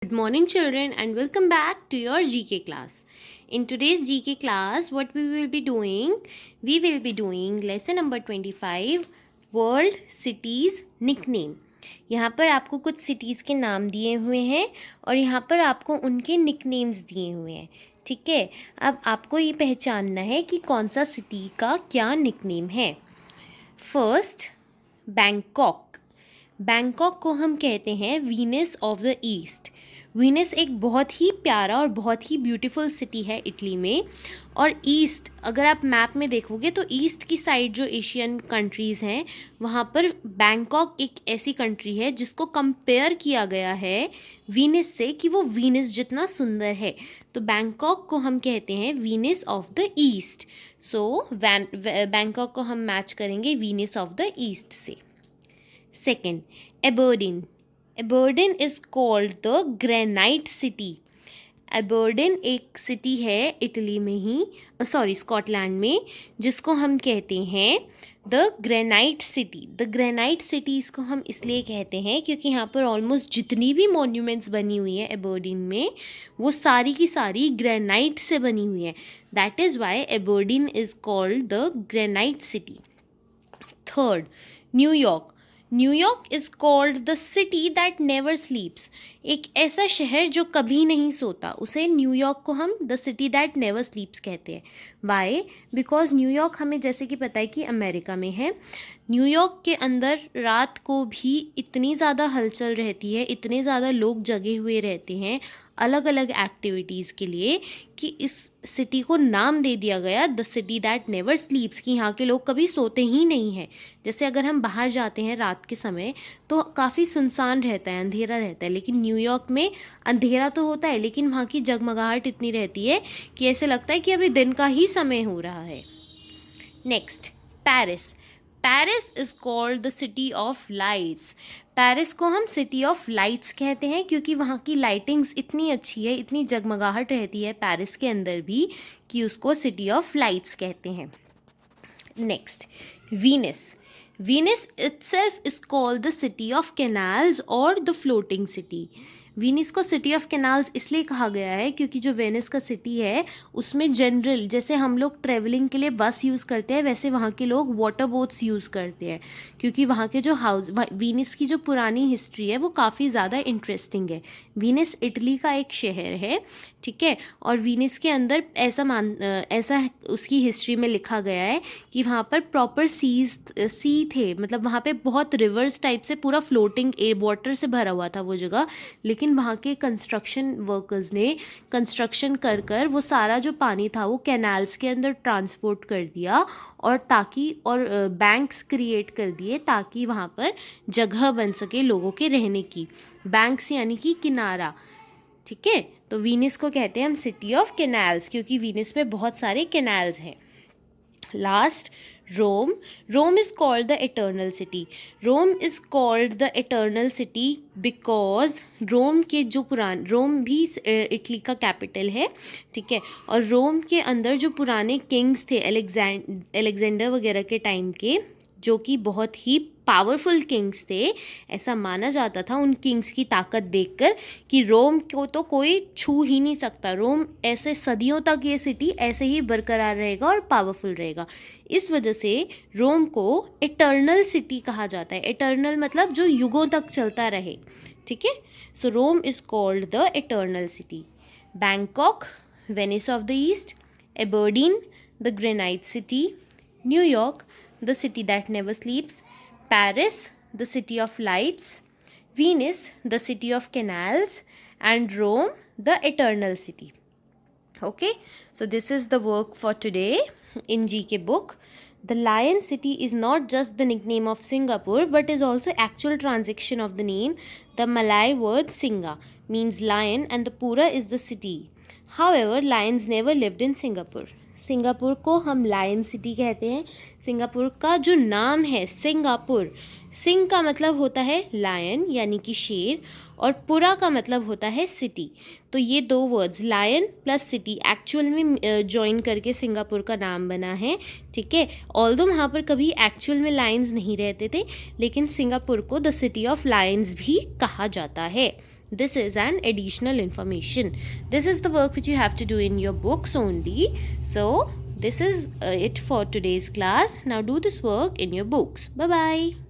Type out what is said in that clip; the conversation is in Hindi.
Good morning, children, and welcome back to your GK class. In today's GK class, what we will be doing? We will be doing lesson number 25, World Cities Nickname. यहाँ पर आपको कुछ सिटीज़ के नाम दिए हुए हैं और यहाँ पर आपको उनके निकनेम्स दिए हुए हैं. ठीक है, अब आपको ये पहचानना है कि कौन सा सिटी का क्या निकनेम है. First, Bangkok. बैंकॉक को हम कहते हैं Venus of the east. Venus एक बहुत ही प्यारा और बहुत ही ब्यूटीफुल सिटी है इटली में. और ईस्ट, अगर आप मैप में देखोगे तो ईस्ट की साइड जो एशियन कंट्रीज़ हैं वहाँ पर बैंकॉक एक ऐसी कंट्री है जिसको कंपेयर किया गया है वीनस से कि वो वीनस जितना सुंदर है. तो बैंकॉक को हम कहते हैं Venus of the east. So Bangkok को हम मैच करेंगे वीनस ऑफ द ईस्ट से. Second, Aberdeen. Aberdeen is called the Granite City. एबर्डन एक सिटी है इटली में ही, स्कॉटलैंड में, जिसको हम कहते हैं the granite city. The granite city इसको हम इसलिए कहते हैं क्योंकि यहाँ पर ऑलमोस्ट जितनी भी मॉन्यूमेंट्स बनी हुई हैं एबर्डीन में वो सारी की सारी ग्रेनाइट से बनी हुई हैं. That is why Aberdeen is called the granite city. Third, New York. New York is called the city that never sleeps. एक ऐसा शहर जो कभी नहीं सोता, उसे न्यूयॉर्क को हम द सिटी दैट नेवर स्लीप्स कहते हैं. वाई? बिकॉज न्यूयॉर्क हमें जैसे कि पता है कि अमेरिका में है. न्यूयॉर्क के अंदर रात को भी इतनी ज़्यादा हलचल रहती है, इतने ज़्यादा लोग जगे हुए रहते हैं अलग अलग एक्टिविटीज़ के लिए कि इस सिटी को नाम दे दिया गया द सिटी दैट नेवर स्लीप्स, कि यहाँ के लोग कभी सोते ही नहीं हैं. जैसे अगर हम बाहर जाते हैं रात के समय तो काफ़ी सुनसान रहता है, अंधेरा रहता है, लेकिन न्यूयॉर्क में अंधेरा तो होता है लेकिन वहाँ की जगमगाहट इतनी रहती है कि ऐसे लगता है कि अभी दिन का ही समय हो रहा है. Next, Paris. Paris is called the city of lights. Paris को हम सिटी ऑफ लाइट्स कहते हैं क्योंकि वहाँ की लाइटिंग्स इतनी अच्छी है, इतनी जगमगाहट रहती है पेरिस के अंदर भी कि उसको सिटी ऑफ लाइट्स कहते हैं. Next, Venus. Venus itself is called the city of canals or the floating city. Venus को सिटी ऑफ कैनाल्स इसलिए कहा गया है क्योंकि जो वेनिस का सिटी है उसमें जनरल, जैसे हम लोग ट्रैवलिंग के लिए बस यूज़ करते हैं वैसे वहाँ के लोग वाटर बोट्स यूज़ करते हैं क्योंकि वहाँ के जो वीनस की जो पुरानी हिस्ट्री है वो काफ़ी ज़्यादा इंटरेस्टिंग है. वीनस इटली का एक शहर है, ठीक है, और वीनस के अंदर ऐसा उसकी हिस्ट्री में लिखा गया है कि वहाँ पर प्रॉपर सी थे, मतलब वहाँ पे बहुत रिवर्स टाइप से पूरा फ्लोटिंग वाटर से भरा हुआ था वो जगह. लेकिन वहाँ के कंस्ट्रक्शन वर्कर्स ने कंस्ट्रक्शन कर कर वो सारा जो पानी था वो कैनाल्स के अंदर ट्रांसपोर्ट कर दिया और बैंक्स क्रिएट कर दिए ताकि वहाँ पर जगह बन सके लोगों के रहने की. बैंक्स यानी कि किनारा, ठीक है. तो वीनस को कहते हैं हम सिटी ऑफ कैनाल्स क्योंकि वीनस में बहुत सारे कैनाल्स हैं. Last, Rome. Rome is called the eternal city. Rome is called the eternal city because Rome भी इटली का कैपिटल है, ठीक है. और रोम के अंदर जो पुराने किंग्स थे अलेक्जेंडर वगैरह के टाइम के, जो कि बहुत ही पावरफुल किंग्स थे, ऐसा माना जाता था उन किंग्स की ताकत देखकर कि रोम को तो कोई छू ही नहीं सकता. रोम ऐसे सदियों तक ये सिटी ऐसे ही बरकरार रहेगा और पावरफुल रहेगा. इस वजह से रोम को इटर्नल सिटी कहा जाता है. इटर्नल मतलब जो युगों तक चलता रहे, ठीक है. So Rome is called the eternal city. Bangkok, Venice of the east. Aberdeen, the granite city. New York, the city that never sleeps. Paris, the city of lights. Venice, the city of canals. And Rome, the eternal city. Okay, so this is the work for today in GK book. The Lion City is not just the nickname of Singapore but is also actual translation of the name. The Malay word Singa means lion and the Pura is the city. However, lions never lived in Singapore. Singapore को हम लायन सिटी कहते हैं. सिंगापुर का जो नाम है सिंगापुर, सिंग का मतलब होता है लायन यानी कि शेर और पुरा का मतलब होता है सिटी. तो ये दो words lion plus city actual में जॉइन करके सिंगापुर का नाम बना है, ठीक है. ऑल्दो वहाँ पर कभी एक्चुअल में लायंस नहीं रहते थे लेकिन सिंगापुर को द सिटी ऑफ लायंस भी कहा जाता है. This is an additional information. This is the work which you have to do in your books only. So this is it for today's class. Now do this work in your books. Bye bye.